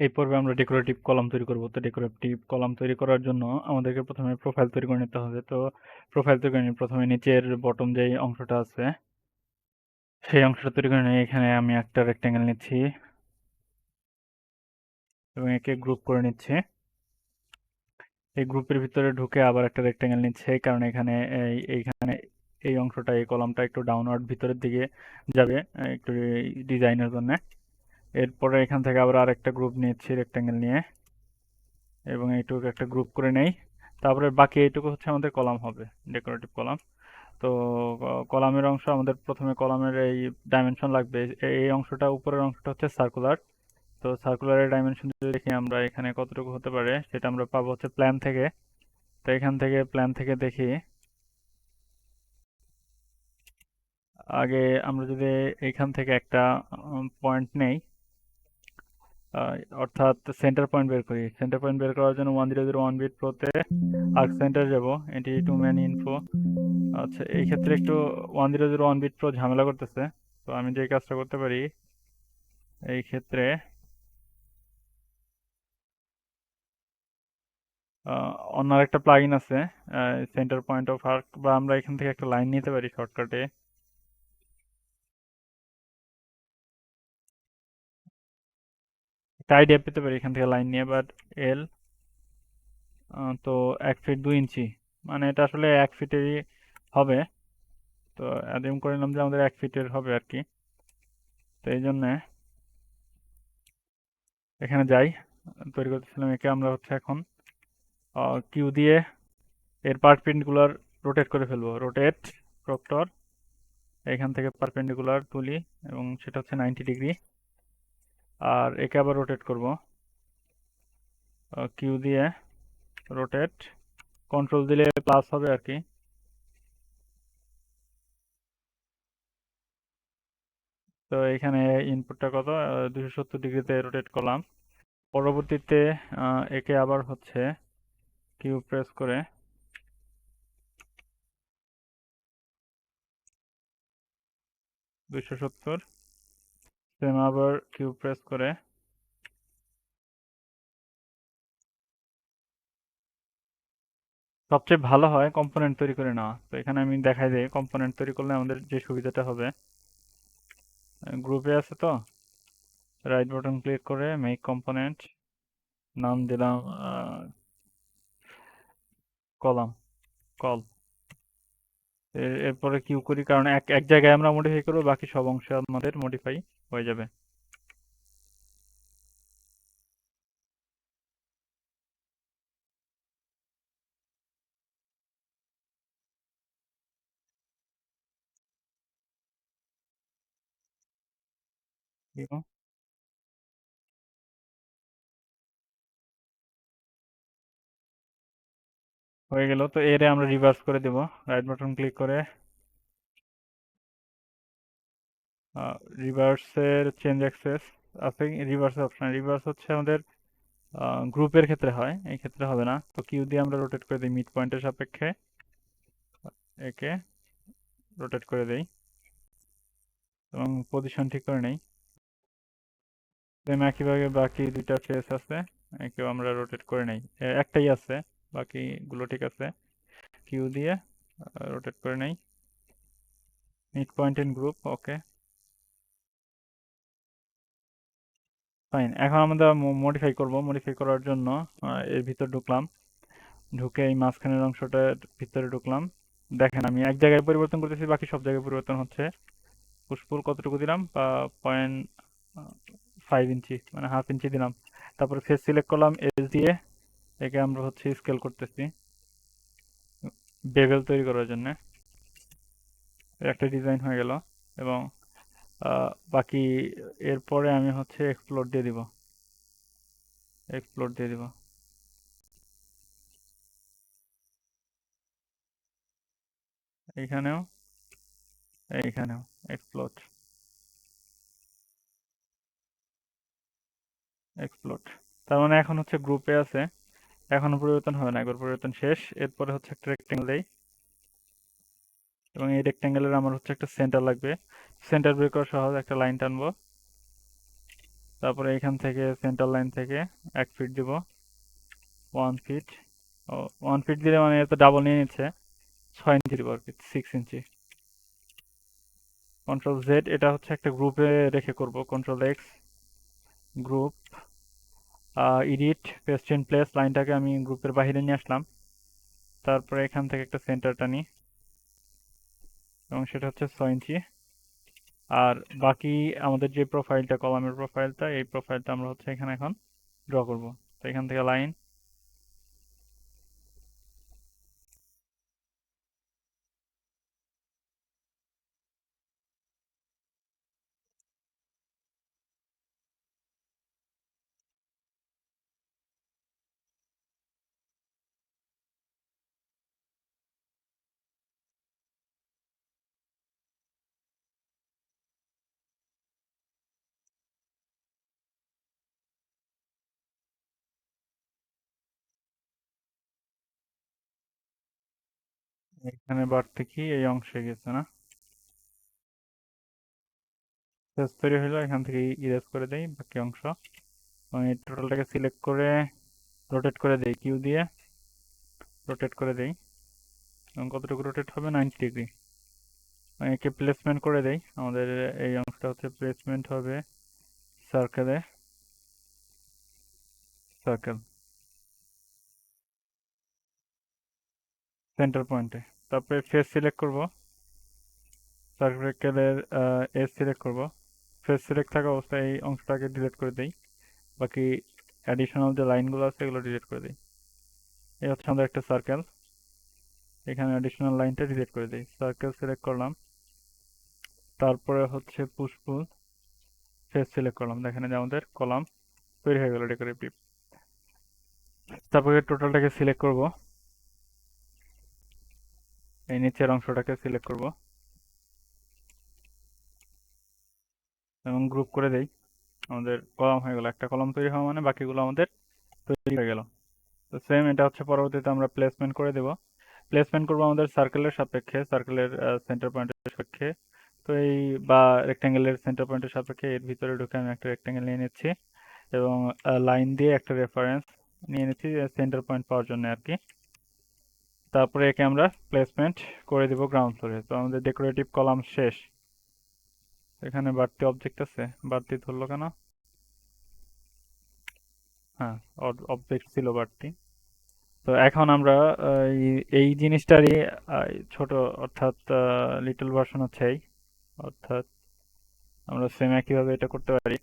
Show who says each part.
Speaker 1: এই পর্বে আমরা ডেকোরেটিভ কলাম তৈরি করব। তো ডেকোরেটিভ কলাম তৈরি করার জন্য আমাদেরকে প্রথমে প্রোফাইল তৈরি করে নিতে হবে। তো প্রোফাইল তৈরি করে নিয়ে প্রথমে নিচের বটম যেই অংশটা আছে সেই অংশটা তৈরি করে নিয়ে এখানে আমি একটা রেক্টেঙ্গেল নিচ্ছি এবং একে গ্রুপ করে নিচ্ছি। এই গ্রুপের ভিতরে ঢুকে আবার একটা রেক্টেঙ্গেল নিচ্ছে, কারণ এখানে এইখানে এই অংশটা এই কলামটা একটু ডাউনওয়ার্ড ভিতরের দিকে যাবে একটু ডিজাইনের জন্য। এরপরে এখান থেকে আবার আরেকটা গ্রুপ নিচ্ছি রেক্টেঙ্গেল নিয়ে এবং এইটুকু একটা গ্রুপ করে নেই। তারপরে বাকি এইটুকু হচ্ছে আমাদের কলাম হবে, ডেকোরেটিভ কলাম। তো কলামের অংশ আমাদের প্রথমে কলামের এই ডাইমেনশন লাগবে। এই অংশটা উপরের অংশটা হচ্ছে সার্কুলার। তো সার্কুলারের ডাইমেনশন যদি দেখি আমরা এখানে কতটুকু হতে পারে সেটা আমরা পাবো হচ্ছে প্ল্যান থেকে। তো এখান থেকে প্ল্যান থেকে দেখি আগে আমরা যদি এইখান থেকে একটা পয়েন্ট নেই, আহ, অর্থাৎ সেন্টার পয়েন্ট বের করি। সেন্টার পয়েন্ট বের করার জন্য 1001 বিট প্রোতে আর্ক সেন্টার যাব, এটি টু ম্যান ইনফো। আচ্ছা, এই ক্ষেত্রে একটু 1001 বিট প্রো ঝামেলা করতেছে। তো আমি যে কাজটা করতে পারি এই ক্ষেত্রে অন্য আরেকটা প্লাগইন আছে, সেন্টার পয়েন্ট অফ আর্ক, বা আমরা এখান থেকে একটা লাইন নিতে পারি শর্টকাটে। একটা আইডিয়া পেতে পারি এখান থেকে লাইন নিয়ে, বাট এল তো 1 ফিট 2 ইঞ্চি, মানে এটা আসলে 1 ফিটেরই হবে। তো অ্যাজিউম করে নিলাম যে আমাদের 1 ফিটের হবে আর কি। তো এই জন্য এখানে যাই, তৈরি করতেছিলাম একে আমরা হচ্ছে এখন কিউ দিয়ে এর পারপেন্ডিকুলার রোটেট করে ফেলবো। রোটেট প্রক্টর, এখান থেকে পারপেন্ডিকুলার তুলি এবং সেটা হচ্ছে 90 ডিগ্রি। আর একে আবার রোটেট করব কিউ দিয়ে রোটেট, কন্ট্রোল দিলে প্লাস হবে আর কি। তো এখানে ইনপুটটা কত, 270 ডিগ্রিতে রোটেট করলাম। পরবর্তীতে একে আবার হচ্ছে কিউ প্রেস করে 270, সেম আবার কিউ প্রেস করে সবচেয়ে ভালো হয় কম্পোনেন্ট তৈরি করে নেওয়া। তো এখানে আমি দেখাই দিই কম্পোনেন্ট তৈরি করলে আমাদের যে সুবিধাটা হবে। গ্রুপে আছে তো, রাইট বাটন ক্লিক করে মেক কম্পোনেন্ট, নাম দিলাম কলাম, কল। এরপরে কিউ করি, কারণ এক এক জায়গায় আমরা মডিফাই করবো, বাকি সব অংশে আমাদের মডিফাই হয়ে যাবে। Q, হয়ে গেল। তো এরে আমরা রিভার্স করে দেব, রাইট বাটন ক্লিক করে রিভার্সের চেঞ্জ অ্যাক্সেস আছে, রিভার্স অপশন। রিভার্স হচ্ছে আমাদের গ্রুপের ক্ষেত্রে হয়, এই ক্ষেত্রে হবে না। তো কিউ দিয়ে আমরা রোটেট করে দিই মিড পয়েন্টের সাপেক্ষে, একে রোটেট করে দেই এবং পজিশন ঠিক করে নেই। সেম একইভাবে বাকি দুইটা ফেস আছে, একেও আমরা রোটেট করে নেই। একটাই আছে, বাকিগুলো ঠিক আছে। কিউ দিয়ে রোটেট করে নেই mid point in group, okay fine. এখন আমরা মডিফাই করব। মডিফাই করার জন্য এর ভিতর ঢুকলাম, ঢুকে এই মাঝখানের অংশটার ভিতরে ঢুকলাম। দেখেন আমি এক জায়গায় পরিবর্তন করতেছি, বাকি সব জায়গায় পরিবর্তন হচ্ছে। পুশপুল কতটুকু দিলাম, 0.5 ইঞ্চি, মানে হাফ ইঞ্চি দিলাম। তারপরে ফেস সিলেক্ট করলাম এজ দিয়ে, একে আমরা হচ্ছে স্কেল করতেছি বেভেল তৈরি করার জন্য। একটা ডিজাইন হয়ে গেল এবং বাকি এরপরে আমি হচ্ছে এক্সপ্লোর দিয়ে দিব, এক্সপ্লোর দিয়ে দিব এইখানেও, এইখানেও এক্সপ্লোর, এক্সপ্লোর। তার মানে এখন হচ্ছে গ্রুপে আছে, এখনো পরিবর্তন হবে না, একবার পরিবর্তন শেষ। এরপরে হচ্ছে একটা রেক্টেঙ্গেল দেই এবং এই রেক্টেঙ্গেলের আমার হচ্ছে একটা সেন্টার লাগবে। সেন্টার বের করা সহজ, একটা লাইন টানবো, তারপরে এখান থেকে সেন্টার লাইন থেকে 1 ফিট দিব, 1 ফিট। ও, 1 ফিট দিলে মানে এত ডাবল নিয়ে নিচ্ছে, 6 ইঞ্চি দিব আর কি, 6 ইঞ্চি। কন্ট্রোল Z, এটা হচ্ছে একটা গ্রুপে রেখে করব। Control X, group, edit, paste in place, লাইনটাকে আমি গ্রুপের বাইরে নিয়ে আসলাম। তারপরে এখান থেকে একটা সেন্টার টানি এবং সেটা হচ্ছে 6 ইঞ্চি। আর বাকি আমাদের যে প্রোফাইলটা, কলামের প্রোফাইলটা, এই প্রোফাইলটা আমরা হচ্ছে এখানে এখন ড্র করব। তো এখান থেকে লাইন, এখানে বাড়তে কি এই অংশে গেছে না, ফেস তৈরি হলো, এখান থেকে ইরেজ করে দেই বাকি অংশ। এবং এই টোটালটাকে সিলেক্ট করে রোটেট করে দেই, কিউ দিয়ে রোটেট করে দেই। এবং কতটুকু রোটেট হবে, 90 ডিগ্রি। একে প্লেসমেন্ট করে দেই। আমাদের এই অংশটা হচ্ছে প্লেসমেন্ট হবে সার্কেলে, সার্কেল সেন্টার পয়েন্টে। তারপরে ফেস সিলেক্ট করব, সার্কেলের এজ সিলেক্ট করব। ফেস সিলেক্ট থাকা অবস্থায় এই অংশটাকে ডিলিট করে দেই, বাকি অ্যাডিশনাল যে লাইনগুলো আছে এগুলো ডিলিট করে দিই। এই হচ্ছে আমাদের একটা সার্কেল। এখানে অ্যাডিশনাল লাইনটা ডিলিট করে দিই, সার্কেল সিলেক্ট করলাম। তারপরে হচ্ছে পুশপুল, ফেস সিলেক্ট করলাম। দেখেন যে আমাদের কলাম তৈরি হয়ে গেল ডেকোরেটিভ। তারপরে টোটালটাকে সিলেক্ট করব, এই নিচের অংশটাকে সিলেক্ট করব এবং গ্রুপ করে দেই। আমাদের কলাম হয়ে গেল, একটা কলাম তৈরি হওয়া মানে বাকিগুলো আমাদের তৈরি হয়ে গেল। তো সেম এটা হচ্ছে পরবর্তীতে আমরা প্লেসমেন্ট করে দেব। প্লেসমেন্ট করব আমাদের সার্কেলের সাপেক্ষে, সার্কেলের সেন্টার পয়েন্টের সাপেক্ষে। তো এই বা রেক্ট্যাঙ্গেলের সেন্টার পয়েন্টের সাপেক্ষে এর ভিতরে ঢুকে আমি একটা রেক্ট্যাঙ্গেল নিয়ে নিচ্ছি এবং লাইন দিয়ে একটা রেফারেন্স নিয়ে নিচ্ছি সেন্টার পয়েন্ট পাওয়ার জন্য আর কি। তারপরে একে আমরা প্লেসমেন্ট করে দিব গ্রাউন্ড ফ্লোরে। তো আমাদের ডেকোরেটিভ কলাম শেষ। এখানে বাড়তি অবজেক্ট আছে, বাড়তি ধরলো কেন? হ্যাঁ, অবজেক্ট ছিল বাড়তি। তো এখন আমরা এই জিনিসটারই ছোট, অর্থাৎ লিটল ভার্সন হচ্ছে এই, অর্থাৎ আমরা সেম একইভাবে এটা করতে পারি।